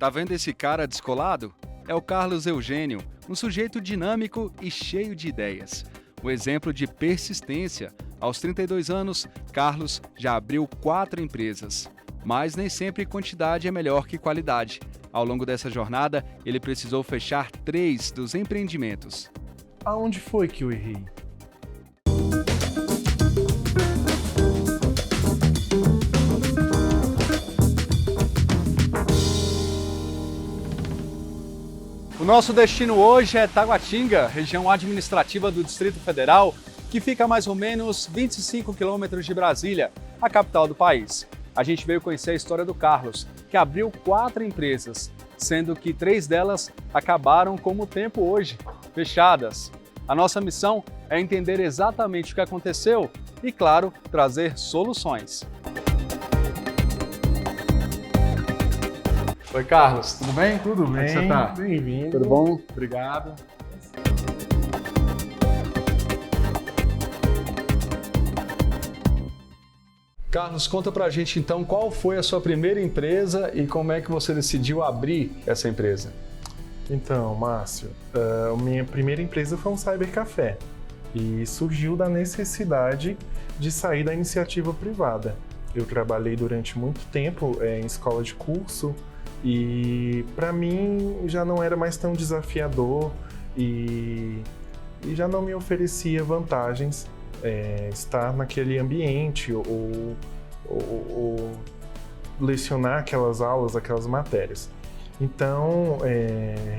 Tá vendo esse cara descolado? É o Carlos Eugênio, um sujeito dinâmico e cheio de ideias. Um exemplo de persistência. Aos 32 anos, Carlos já abriu 4 empresas. Mas nem sempre quantidade é melhor que qualidade. Ao longo dessa jornada, ele precisou fechar 3 dos empreendimentos. Aonde foi que eu errei? O nosso destino hoje é Taguatinga, região administrativa do Distrito Federal, que fica a mais ou menos 25 quilômetros de Brasília, a capital do país. A gente veio conhecer a história do Carlos, que abriu 4 empresas, sendo que 3 delas acabaram como o tempo hoje, fechadas. A nossa missão é entender exatamente o que aconteceu e, claro, trazer soluções. Oi, Carlos, tudo bem? Tudo bem, Como é que você tá? Bem-vindo. Tudo bom? Obrigado. Carlos, conta pra gente então qual foi a sua primeira empresa e como é que você decidiu abrir essa empresa? Então, Márcio, a minha primeira empresa foi um cybercafé e surgiu da necessidade de sair da iniciativa privada. Eu trabalhei durante muito tempo em escola de curso e para mim já não era mais tão desafiador e já não me oferecia vantagens estar naquele ambiente ou lecionar aquelas aulas, aquelas matérias. Então,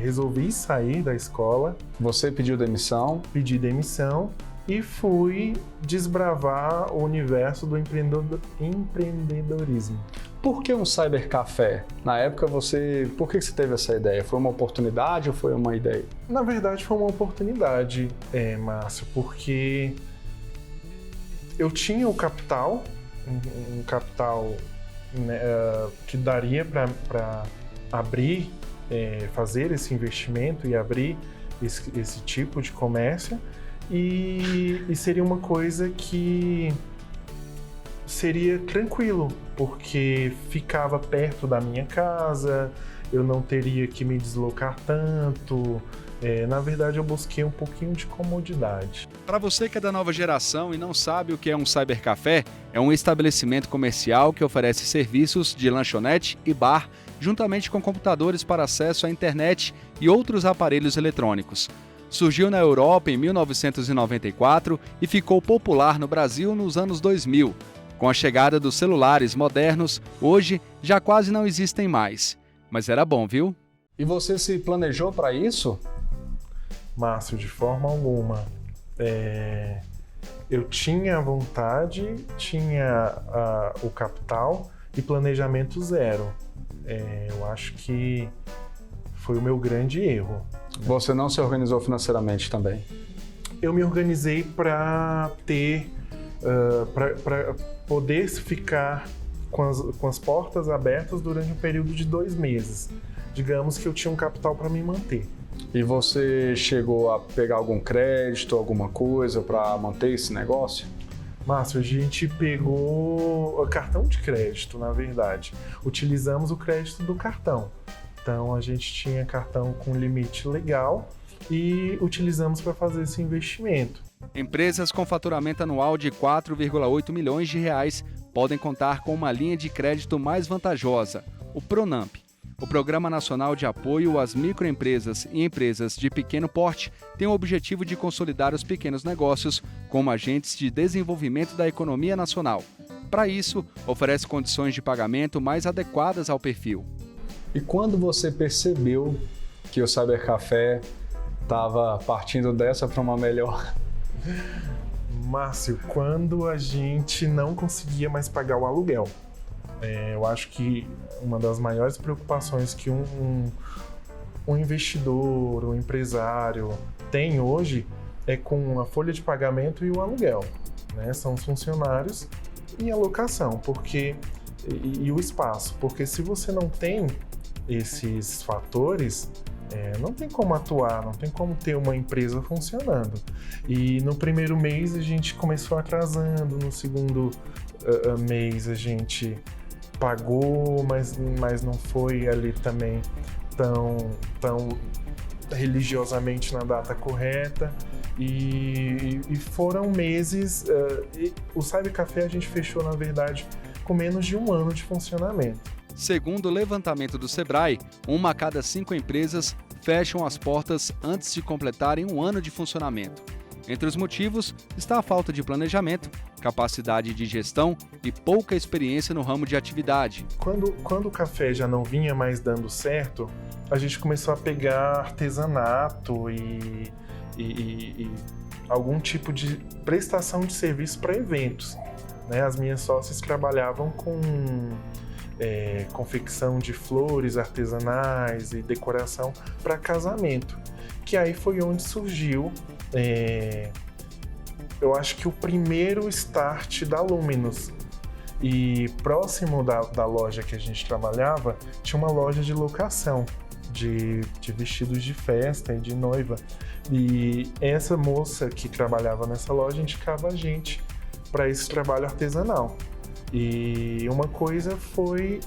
resolvi sair da escola. Você pediu demissão? Pedi demissão e fui desbravar o universo do empreendedorismo. Por que um cybercafé? Na época por que você teve essa ideia? Foi uma oportunidade ou foi uma ideia? Na verdade, foi uma oportunidade, Márcio, porque eu tinha o capital, um capital né, que daria para abrir, fazer esse investimento e abrir esse tipo de comércio e seria uma coisa que seria tranquilo, porque ficava perto da minha casa, eu não teria que me deslocar tanto. Na verdade, eu busquei um pouquinho de comodidade. Para você que é da nova geração e não sabe o que é um cybercafé, é um estabelecimento comercial que oferece serviços de lanchonete e bar, juntamente com computadores para acesso à internet e outros aparelhos eletrônicos. Surgiu na Europa em 1994 e ficou popular no Brasil nos anos 2000. Com a chegada dos celulares modernos, hoje já quase não existem mais. Mas era bom, viu? E você se planejou para isso? Márcio, de forma alguma. Eu tinha a vontade, tinha o capital e planejamento zero. Eu acho que foi o meu grande erro. Você não se organizou financeiramente também? Eu me organizei para ter, para poder ficar com as portas abertas durante um período de 2 meses. Digamos que eu tinha um capital para me manter. E você chegou a pegar algum crédito, alguma coisa para manter esse negócio? Márcio, a gente pegou cartão de crédito, na verdade. Utilizamos o crédito do cartão. Então, a gente tinha cartão com limite legal e utilizamos para fazer esse investimento. Empresas com faturamento anual de 4,8 milhões de reais podem contar com uma linha de crédito mais vantajosa, o Pronamp. O Programa Nacional de Apoio às Microempresas e Empresas de Pequeno Porte tem o objetivo de consolidar os pequenos negócios como agentes de desenvolvimento da economia nacional. Para isso, oferece condições de pagamento mais adequadas ao perfil. E quando você percebeu que o Cybercafé estava partindo dessa para uma melhor? Márcio, quando a gente não conseguia mais pagar o aluguel. Eu acho que uma das maiores preocupações que um investidor, um empresário tem hoje é com a folha de pagamento e o aluguel, né? São os funcionários e a locação, e o espaço, porque se você não tem esses fatores, não tem como atuar, não tem como ter uma empresa funcionando. E no primeiro mês a gente começou atrasando, no segundo mês a gente pagou, mas não foi ali também tão religiosamente na data correta. E foram meses. O Cybercafé a gente fechou, na verdade, com menos de 1 ano de funcionamento. Segundo o levantamento do Sebrae, 1 a cada 5 empresas fecham as portas antes de completarem 1 ano de funcionamento. Entre os motivos está a falta de planejamento, capacidade de gestão e pouca experiência no ramo de atividade. Quando o café já não vinha mais dando certo, a gente começou a pegar artesanato e algum tipo de prestação de serviço para eventos, né? As minhas sócias trabalhavam com confecção de flores artesanais e decoração para casamento, que aí foi onde surgiu, eu acho que o primeiro start da Luminous. E próximo da loja que a gente trabalhava, tinha uma loja de locação de vestidos de festa e de noiva. E essa moça que trabalhava nessa loja indicava a gente para esse trabalho artesanal. E uma coisa foi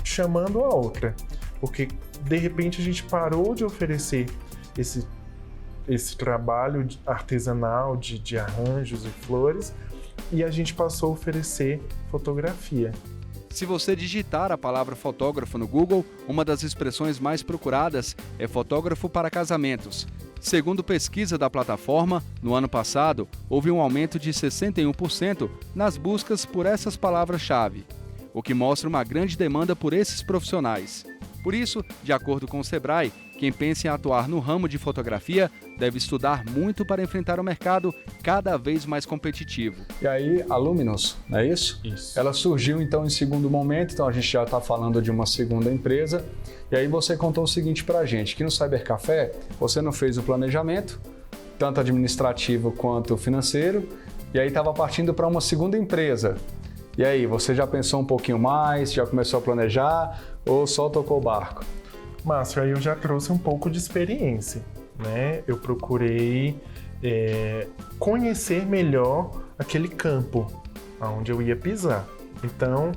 chamando a outra, porque de repente a gente parou de oferecer esse trabalho artesanal de arranjos e flores e a gente passou a oferecer fotografia. Se você digitar a palavra fotógrafo no Google, uma das expressões mais procuradas é fotógrafo para casamentos. Segundo pesquisa da plataforma, no ano passado, houve um aumento de 61% nas buscas por essas palavras-chave, o que mostra uma grande demanda por esses profissionais. Por isso, de acordo com o Sebrae, quem pensa em atuar no ramo de fotografia deve estudar muito para enfrentar o mercado cada vez mais competitivo. E aí, a Luminous, não é isso? Isso. Ela surgiu então em segundo momento, então a gente já está falando de uma segunda empresa. E aí você contou o seguinte para a gente, que no Cybercafé você não fez o planejamento, tanto administrativo quanto financeiro, e aí estava partindo para uma segunda empresa. E aí, você já pensou um pouquinho mais, já começou a planejar ou só tocou o barco? Márcio, aí eu já trouxe um pouco de experiência, né? Eu procurei conhecer melhor aquele campo onde eu ia pisar. Então,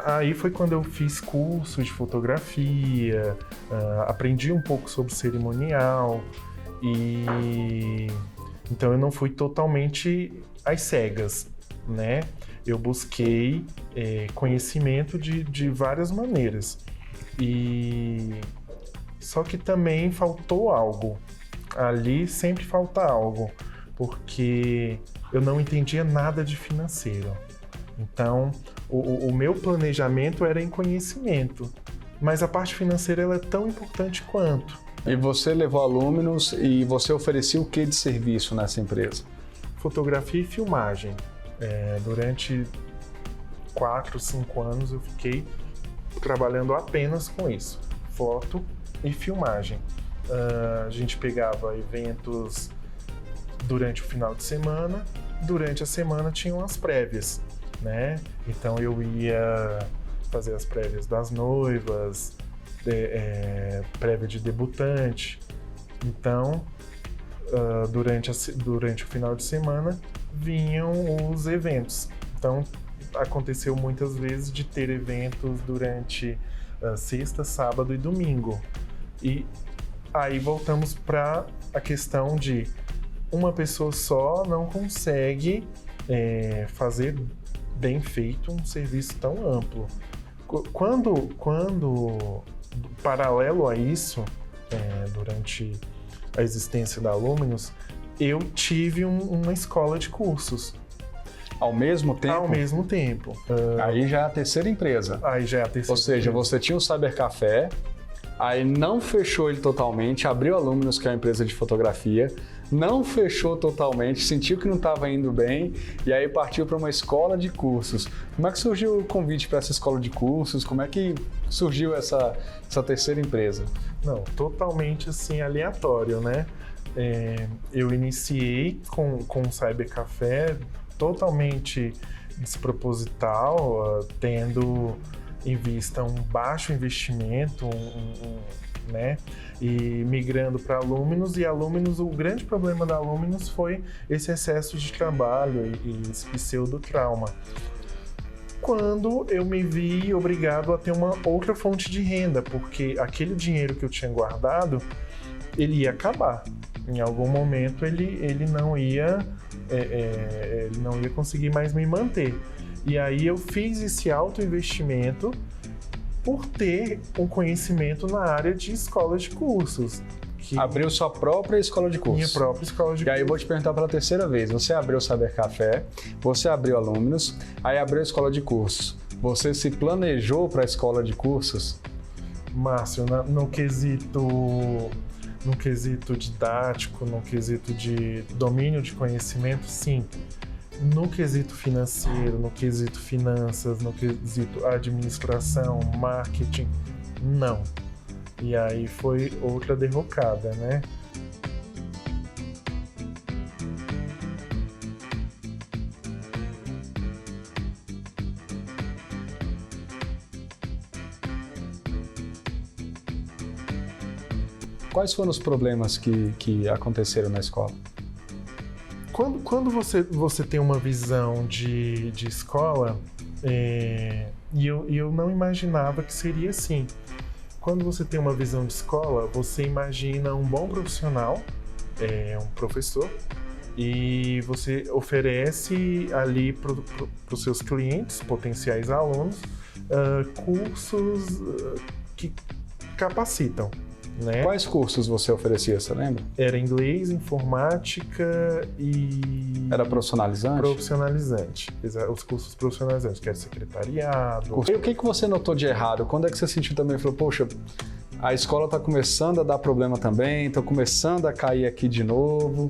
aí foi quando eu fiz curso de fotografia, aprendi um pouco sobre cerimonial e então eu não fui totalmente às cegas, né? Eu busquei conhecimento de várias maneiras. Só que também faltou algo. Ali sempre falta algo, porque eu não entendia nada de financeiro. Então, o meu planejamento era em conhecimento, mas a parte financeira ela é tão importante quanto. E você levou a Luminous e você oferecia o que de serviço nessa empresa? Fotografia e filmagem. Durante 4, 5 anos eu fiquei trabalhando apenas com isso, foto e filmagem. A gente pegava eventos durante o final de semana, durante a semana tinham as prévias, né? Então eu ia fazer as prévias das noivas, prévia de debutante. Então, durante o final de semana vinham os eventos. Então, aconteceu muitas vezes de ter eventos durante sexta, sábado e domingo. E aí voltamos para a questão de uma pessoa só não consegue fazer bem feito um serviço tão amplo. Quando paralelo a isso, durante a existência da Luminous, eu tive uma escola de cursos. Ao mesmo tempo? Ao mesmo tempo. Aí já é a terceira empresa. Aí já é a terceira. Ou seja, empresa. você tinha o Cybercafé, aí não fechou ele totalmente, abriu a Luminous, que é uma empresa de fotografia, não fechou totalmente, sentiu que não estava indo bem e aí partiu para uma escola de cursos. Como é que surgiu o convite para essa escola de cursos? Como é que surgiu essa terceira empresa? Não, totalmente assim aleatório, né? Eu iniciei com o Cybercafé totalmente desproposital, tendo em vista um baixo investimento, né? E migrando para a Luminous, e a Luminous, o grande problema da Luminous foi esse excesso de trabalho e esse pseudo-trauma. quando eu me vi obrigado a ter uma outra fonte de renda, porque aquele dinheiro que eu tinha guardado, ele ia acabar. Em algum momento ele não ia conseguir mais me manter. E aí eu fiz esse autoinvestimento por ter um conhecimento na área de escolas de cursos. Abriu sua própria escola de cursos. Minha própria escola de cursos. E aí eu vou te perguntar pela terceira vez. Você abriu o Saber Café, você abriu Aluminos, aí abriu a escola de cursos. Você se planejou para a escola de cursos? Márcio, no quesito didático, no quesito de domínio de conhecimento, sim. No quesito financeiro, no quesito finanças, no quesito administração, marketing, não. E aí foi outra derrocada, né? Quais foram os problemas que aconteceram na escola? Quando você tem uma visão de escola, e eu não imaginava que seria assim. Quando você tem uma visão de escola, você imagina um bom profissional, um professor, e você oferece ali para os seus clientes, potenciais alunos, cursos que capacitam. Né? Quais cursos você oferecia, você lembra? Era inglês, informática e... Era profissionalizante? Profissionalizante. Os cursos profissionalizantes, que era secretariado. E o que você notou de errado? Quando é que você sentiu também? Falou, poxa, a escola está começando a dar problema também, estou começando a cair aqui de novo.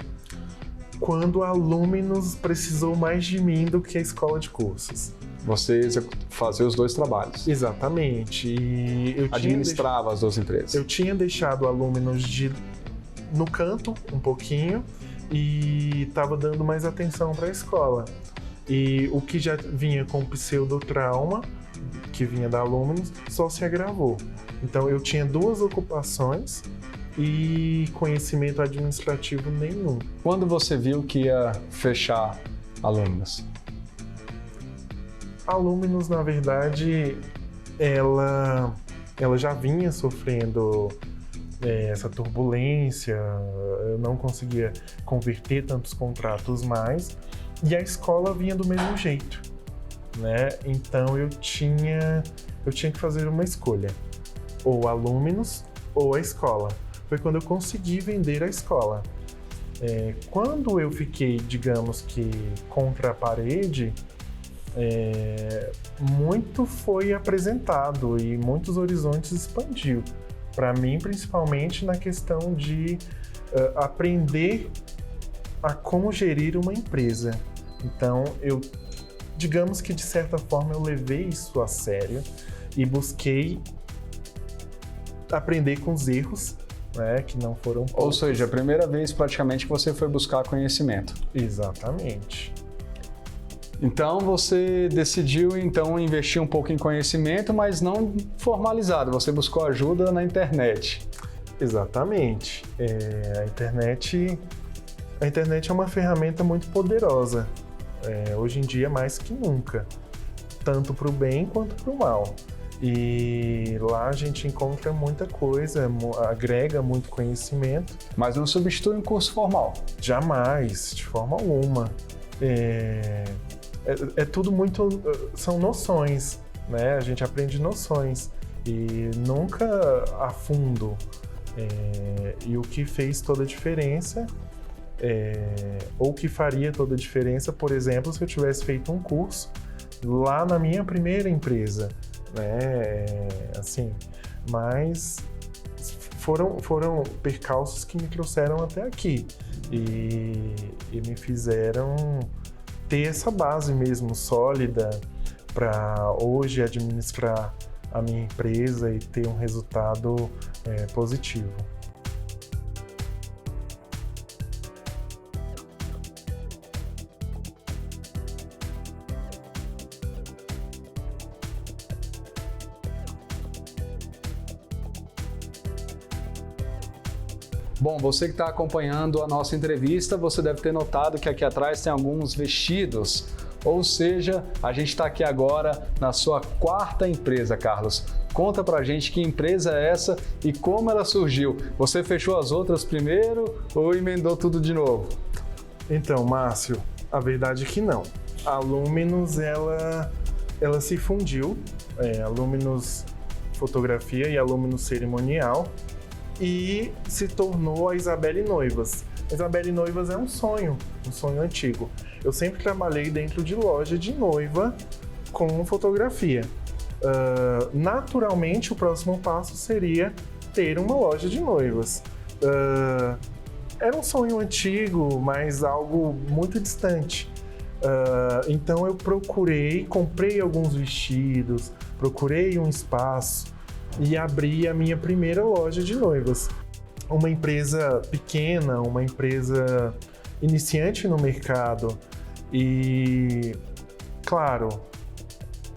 Quando a Aluminos precisou mais de mim do que a escola de cursos. Você fazia os dois trabalhos. Exatamente. E eu administrava as duas empresas. Eu tinha deixado a Aluminos no canto um pouquinho e estava dando mais atenção para a escola. E o que já vinha com pseudotrauma, que vinha da Aluminos, só se agravou. Então eu tinha duas ocupações e conhecimento administrativo nenhum. Quando você viu que ia fechar a Aluminos? A Aluminos, na verdade, ela já vinha sofrendo essa turbulência, eu não conseguia converter tantos contratos mais, e a escola vinha do mesmo jeito, né? Então eu tinha que fazer uma escolha, ou a Aluminos ou a escola. Foi quando eu consegui vender a escola. Quando eu fiquei, digamos que, contra a parede, muito foi apresentado e muitos horizontes expandiu. Para mim, principalmente na questão de aprender a como gerir uma empresa. Então, digamos que de certa forma eu levei isso a sério e busquei aprender com os erros, né, que não foram poucos. Ou seja, a primeira vez praticamente que você foi buscar conhecimento. Exatamente. Então você decidiu investir um pouco em conhecimento, mas não formalizado. Você buscou ajuda na internet. Exatamente. A internet é uma ferramenta muito poderosa. Hoje em dia mais que nunca, tanto para o bem quanto para o mal. E lá a gente encontra muita coisa, agrega muito conhecimento. Mas não substitui um curso formal? Jamais, de forma alguma. É tudo muito... São noções, né? A gente aprende noções e nunca a fundo. E o que fez toda a diferença, ou que faria toda a diferença, por exemplo, se eu tivesse feito um curso lá na minha primeira empresa, né? Assim, mas foram percalços que me trouxeram até aqui e me fizeram ter essa base mesmo sólida para hoje administrar a minha empresa e ter um resultado positivo. Bom, você que está acompanhando a nossa entrevista, você deve ter notado que aqui atrás tem alguns vestidos Ou seja, a gente está aqui agora na sua quarta empresa, Carlos. Conta pra gente que empresa é essa e como ela surgiu. Você fechou as outras primeiro ou emendou tudo de novo? Então, Márcio, a verdade é que não. A Luminous, ela se fundiu, a Luminous Fotografia e a Luminous Cerimonial, e se tornou a Isabelle Noivas. A Isabelle Noivas é um sonho antigo. Eu sempre trabalhei dentro de loja de noiva com fotografia. Naturalmente, o próximo passo seria ter uma loja de noivas. Era um sonho antigo, mas algo muito distante. Então eu comprei alguns vestidos, procurei um espaço e abri a minha primeira loja de noivas. Uma empresa pequena, uma empresa iniciante no mercado e, claro,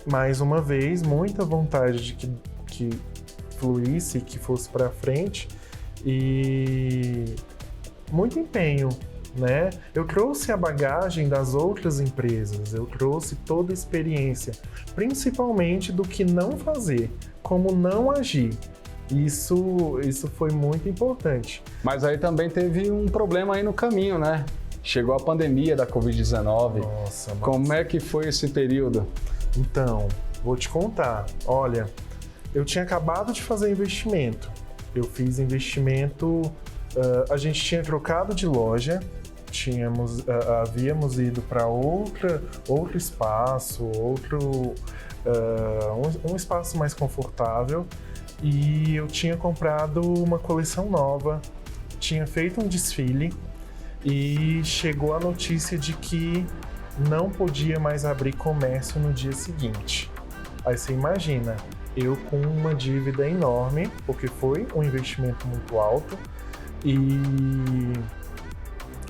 mais uma vez, muita vontade de que fluísse, que fosse para frente e muito empenho, né? Eu trouxe a bagagem das outras empresas, eu trouxe toda a experiência, principalmente do que não fazer, como não agir. Isso foi muito importante. Mas aí também teve um problema aí no caminho, né? Chegou a pandemia da Covid-19. Nossa, como é que foi esse período? Então, vou te contar. Olha, eu tinha acabado de fazer investimento. Eu fiz investimento, a gente tinha trocado de loja, havíamos ido para outro espaço, um espaço mais confortável, e eu tinha comprado uma coleção nova, tinha feito um desfile e chegou a notícia de que não podia mais abrir comércio no dia seguinte. Aí você imagina, eu com uma dívida enorme, porque foi um investimento muito alto, e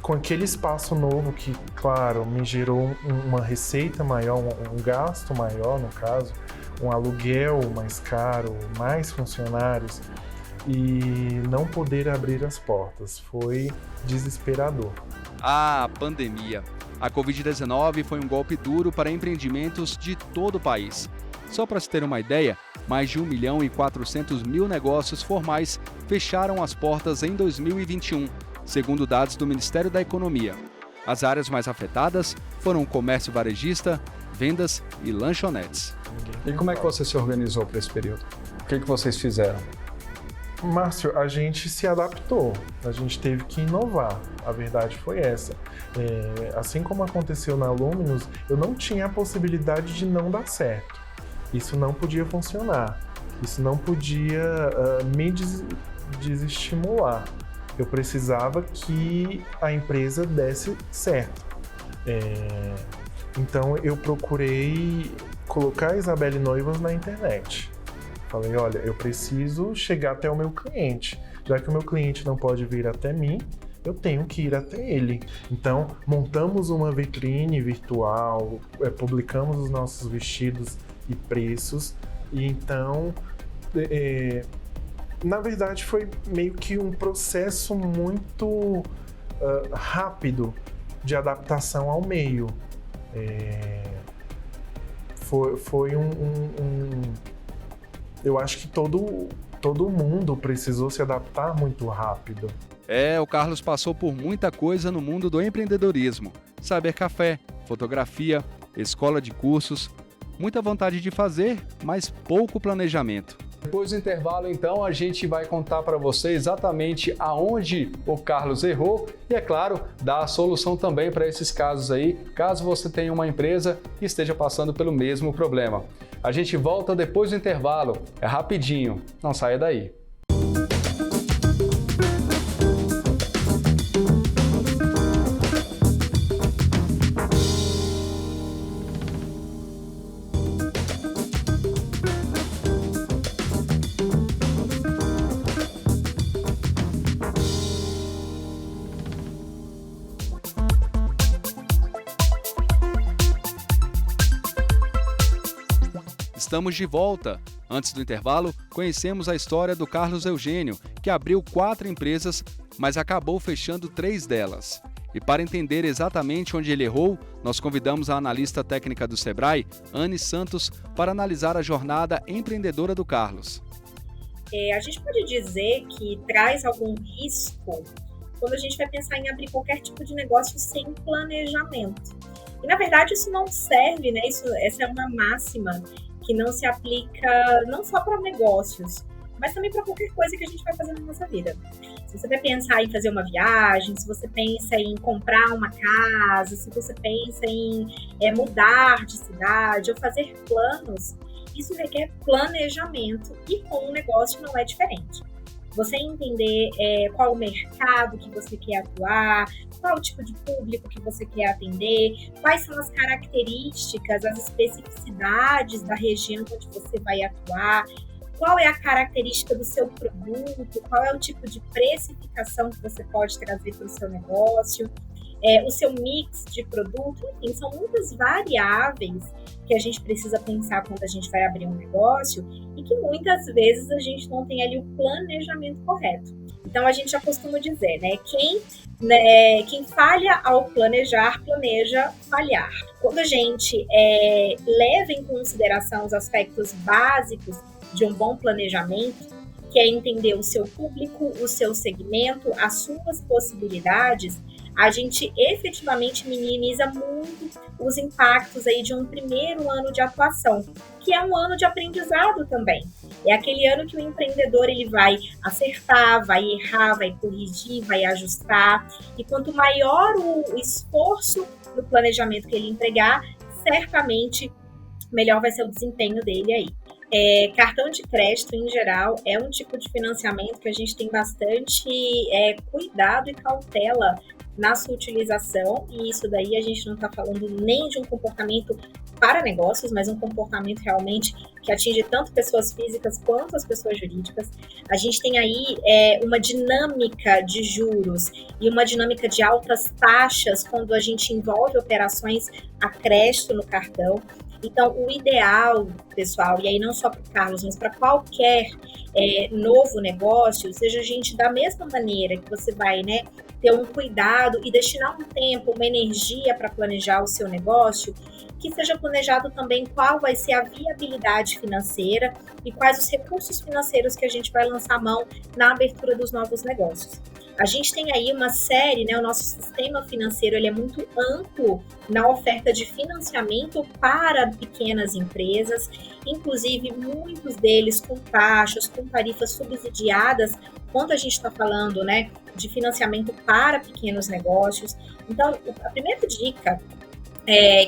com aquele espaço novo que, claro, me gerou uma receita maior, um gasto maior, no caso, um aluguel mais caro, mais funcionários, e não poder abrir as portas. Foi desesperador. A pandemia. A Covid-19 foi um golpe duro para empreendimentos de todo o país. Só para se ter uma ideia, mais de 1.400.000 negócios formais fecharam as portas em 2021, segundo dados do Ministério da Economia. As áreas mais afetadas foram o comércio varejista, vendas e lanchonetes. E como é que você se organizou para esse período? O que vocês fizeram? Márcio, a gente se adaptou, a gente teve que inovar, a verdade foi essa. Assim como aconteceu na Luminous, eu não tinha a possibilidade de não dar certo. Isso não podia funcionar, isso não podia me desestimular. Eu precisava que a empresa desse certo. Então eu procurei colocar a Isabelle Noivas na internet. Falei, olha, eu preciso chegar até o meu cliente. Já que o meu cliente não pode vir até mim, eu tenho que ir até ele. Então, montamos uma vitrine virtual, publicamos os nossos vestidos e preços. E então, na verdade, foi meio que um processo muito rápido de adaptação ao meio. Foi eu acho que todo mundo precisou se adaptar muito rápido. O Carlos passou por muita coisa no mundo do empreendedorismo. Cybercafé, fotografia, escola de cursos, muita vontade de fazer, mas pouco planejamento. Depois do intervalo, então, a gente vai contar para você exatamente aonde o Carlos errou e, é claro, dar a solução também para esses casos aí, caso você tenha uma empresa e esteja passando pelo mesmo problema. A gente volta depois do intervalo, é rapidinho, não saia daí. Estamos de volta. Antes do intervalo, conhecemos a história do Carlos Eugênio, que abriu 4 empresas, mas acabou fechando 3 delas. E para entender exatamente onde ele errou, nós convidamos a analista técnica do Sebrae, Anne Santos, para analisar a jornada empreendedora do Carlos. A gente pode dizer que traz algum risco quando a gente vai pensar em abrir qualquer tipo de negócio sem planejamento. E, na verdade, isso não serve, né? Essa é uma máxima que não se aplica não só para negócios, mas também para qualquer coisa que a gente vai fazer na nossa vida. Se você vai pensar em fazer uma viagem, se você pensa em comprar uma casa, se você pensa em mudar de cidade ou fazer planos, isso requer planejamento e com o negócio não é diferente. Você entender qual o mercado que você quer atuar, qual o tipo de público que você quer atender, quais são as características, as especificidades da região onde você vai atuar, qual é a característica do seu produto, qual é o tipo de precificação que você pode trazer para o seu negócio, o seu mix de produto, enfim, são muitas variáveis que a gente precisa pensar quando a gente vai abrir um negócio e que muitas vezes a gente não tem ali o planejamento correto. Então, a gente já costuma dizer, né, quem falha ao planejar, planeja falhar. Quando a gente leva em consideração os aspectos básicos de um bom planejamento, que é entender o seu público, o seu segmento, as suas possibilidades, a gente efetivamente minimiza muito os impactos aí de um primeiro ano de atuação, que é um ano de aprendizado também. É aquele ano que o empreendedor ele vai acertar, vai errar, vai corrigir, vai ajustar. E quanto maior o esforço no planejamento que ele empregar, certamente melhor vai ser o desempenho dele aí. Cartão de crédito, em geral, é um tipo de financiamento que a gente tem bastante cuidado e cautela na sua utilização, e isso daí a gente não está falando nem de um comportamento para negócios, mas um comportamento realmente que atinge tanto pessoas físicas quanto as pessoas jurídicas. A gente tem aí uma dinâmica de juros e uma dinâmica de altas taxas quando a gente envolve operações a crédito no cartão. Então, o ideal, pessoal, e aí não só para o Carlos, mas para qualquer novo negócio, seja a gente da mesma maneira que você vai, né, ter um cuidado e destinar um tempo, uma energia para planejar o seu negócio, que seja planejado também qual vai ser a viabilidade financeira e quais os recursos financeiros que a gente vai lançar mão na abertura dos novos negócios. A gente tem aí uma série, né, o nosso sistema financeiro ele é muito amplo na oferta de financiamento para pequenas empresas, inclusive muitos deles com taxas, com tarifas subsidiadas, quando a gente está falando, né, de financiamento para pequenos negócios. Então, a primeira dica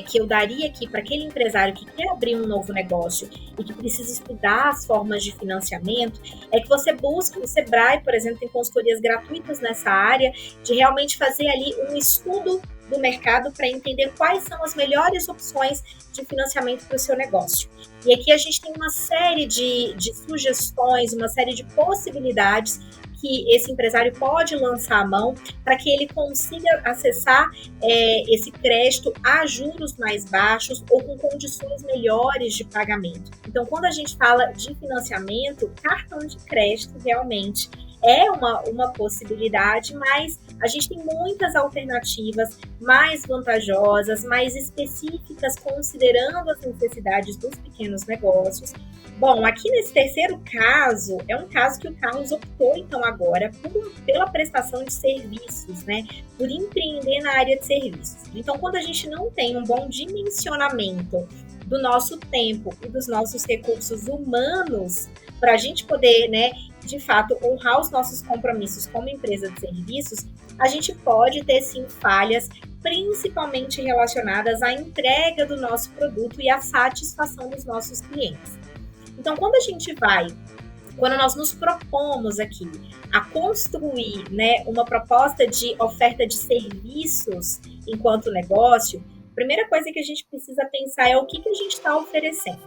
que eu daria aqui para aquele empresário que quer abrir um novo negócio e que precisa estudar as formas de financiamento, é que você busque o Sebrae, por exemplo, tem consultorias gratuitas nessa área, de realmente fazer ali um estudo do mercado para entender quais são as melhores opções de financiamento para o seu negócio. E aqui a gente tem uma série de sugestões, uma série de possibilidades que esse empresário pode lançar a mão para que ele consiga acessar esse crédito a juros mais baixos ou com condições melhores de pagamento. Então, quando a gente fala de financiamento, cartão de crédito realmente é uma possibilidade, mas a gente tem muitas alternativas mais vantajosas, mais específicas, considerando as necessidades dos pequenos negócios. Bom, aqui nesse terceiro caso, é um caso que o Carlos optou, então, agora pela prestação de serviços, né? Por empreender na área de serviços. Então, quando a gente não tem um bom dimensionamento do nosso tempo e dos nossos recursos humanos, para a gente poder, né, de fato, honrar os nossos compromissos como empresa de serviços, a gente pode ter, sim, falhas, principalmente relacionadas à entrega do nosso produto e à satisfação dos nossos clientes. Então, quando nós nos propomos aqui a construir, né, uma proposta de oferta de serviços enquanto negócio, a primeira coisa que a gente precisa pensar é o que a gente está oferecendo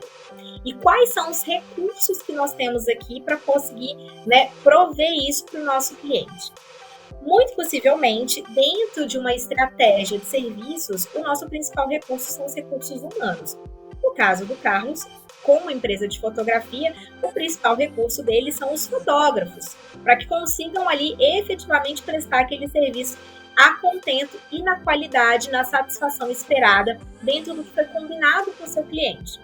e quais são os recursos que nós temos aqui para conseguir, né, prover isso para o nosso cliente. Muito possivelmente, dentro de uma estratégia de serviços, o nosso principal recurso são os recursos humanos. No caso do Carlos, como empresa de fotografia, o principal recurso deles são os fotógrafos, para que consigam ali efetivamente prestar aquele serviço a contento e na qualidade, na satisfação esperada dentro do que foi combinado com o seu cliente.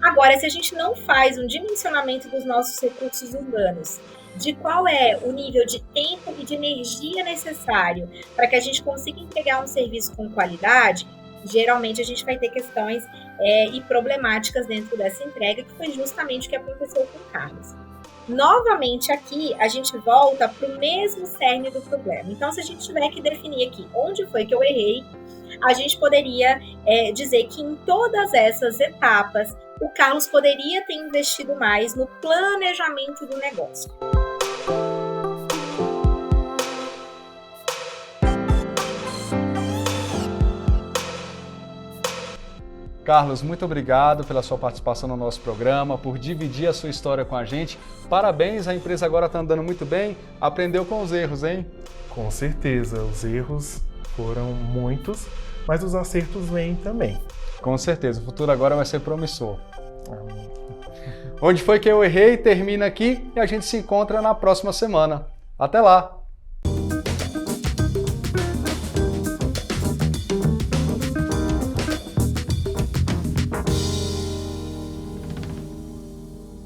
Agora, se a gente não faz um dimensionamento dos nossos recursos humanos, de qual é o nível de tempo e de energia necessário para que a gente consiga entregar um serviço com qualidade, geralmente a gente vai ter questões e problemáticas dentro dessa entrega, que foi justamente o que aconteceu com o Carlos. Novamente aqui, a gente volta para o mesmo cerne do problema. Então, se a gente tiver que definir aqui onde foi que eu errei, a gente poderia dizer que em todas essas etapas, o Carlos poderia ter investido mais no planejamento do negócio. Carlos, muito obrigado pela sua participação no nosso programa, por dividir a sua história com a gente. Parabéns, a empresa agora está andando muito bem, aprendeu com os erros, hein? Com certeza, os erros foram muitos, mas os acertos vêm também. Com certeza, o futuro agora vai ser promissor. Onde foi que eu errei? Termina aqui e a gente se encontra na próxima semana. Até lá!